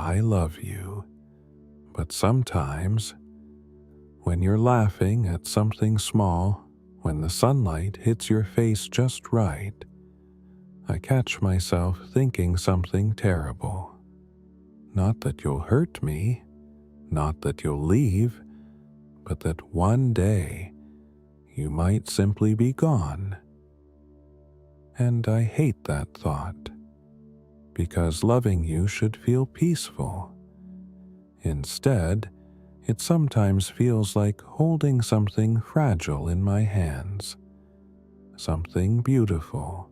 I love you. But sometimes, when you're laughing at something small, when the sunlight hits your face just right, I catch myself thinking something terrible. Not that you'll hurt me, not that you'll leave, but that one day you might simply be gone. And I hate that thought, because loving you should feel peaceful. Instead, it sometimes feels like holding something fragile in my hands, something beautiful,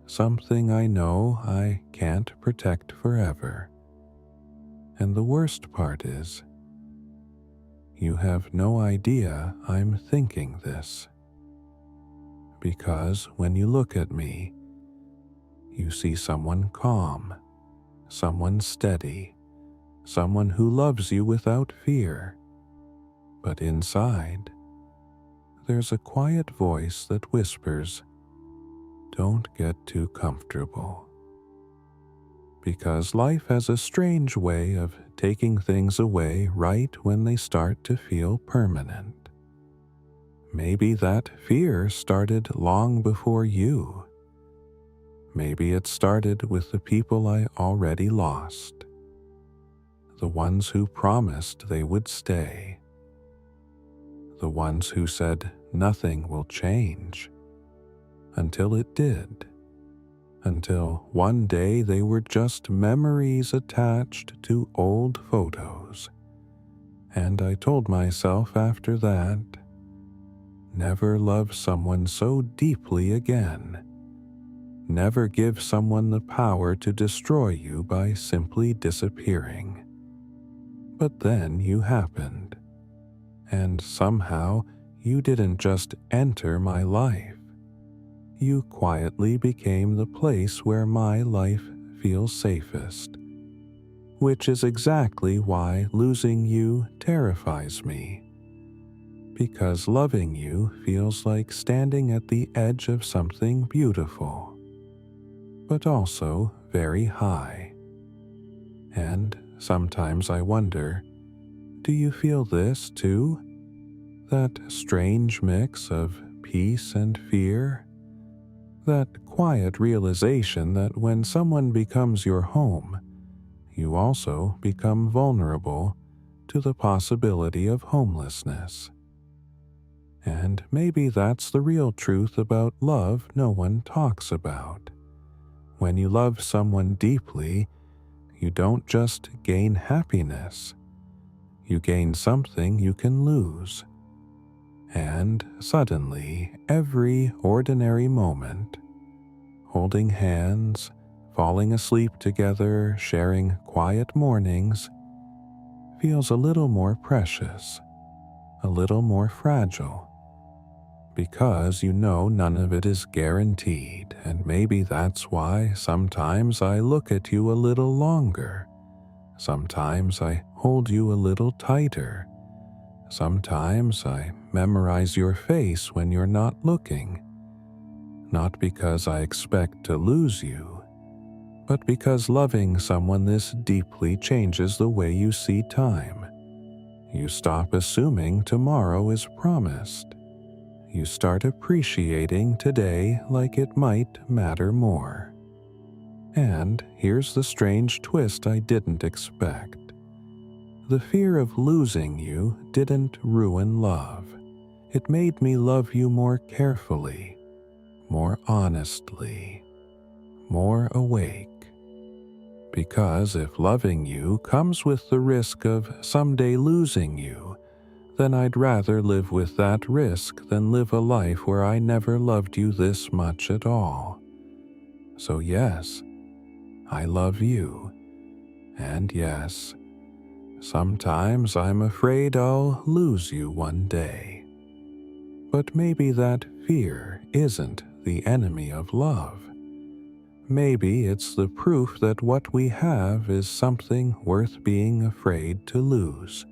something I know I can't protect forever. And the worst part is, you have no idea I'm thinking this. Because when you look at me, you see someone calm, someone steady, someone who loves you without fear. But inside, there's a quiet voice that whispers, "Don't get too comfortable." Because life has a strange way of taking things away right when they start to feel permanent. Maybe that fear started long before you. Maybe it started with the people I already lost. The ones who promised they would stay. The ones who said nothing will change. Until it did. Until one day they were just memories attached to old photos. And I told myself after that, never love someone so deeply again. Never give someone the power to destroy you by simply disappearing. But then you happened. And somehow you didn't just enter my life. You quietly became the place where my life feels safest. Which is exactly why losing you terrifies me. Because loving you feels like standing at the edge of something beautiful, but also very high. And sometimes I wonder, do you feel this too? That strange mix of peace and fear? That quiet realization that when someone becomes your home, you also become vulnerable to the possibility of homelessness. And maybe that's the real truth about love no one talks about. When you love someone deeply, you don't just gain happiness. You gain something you can lose. And suddenly, every ordinary moment, holding hands, falling asleep together, sharing quiet mornings, feels a little more precious, a little more fragile, because you know none of it is guaranteed, and maybe that's why sometimes I look at you a little longer, sometimes I hold you a little tighter, sometimes I memorize your face when you're not looking, not because I expect to lose you, but because loving someone this deeply changes the way you see time. You stop assuming tomorrow is promised. You start appreciating today like it might matter more. And here's the strange twist I didn't expect. The fear of losing you didn't ruin love. It made me love you more carefully, more honestly, more awake. Because if loving you comes with the risk of someday losing you, then I'd rather live with that risk than live a life where I never loved you this much at all. So yes, I love you. And yes, sometimes I'm afraid I'll lose you one day. But maybe that fear isn't the enemy of love. Maybe it's the proof that what we have is something worth being afraid to lose.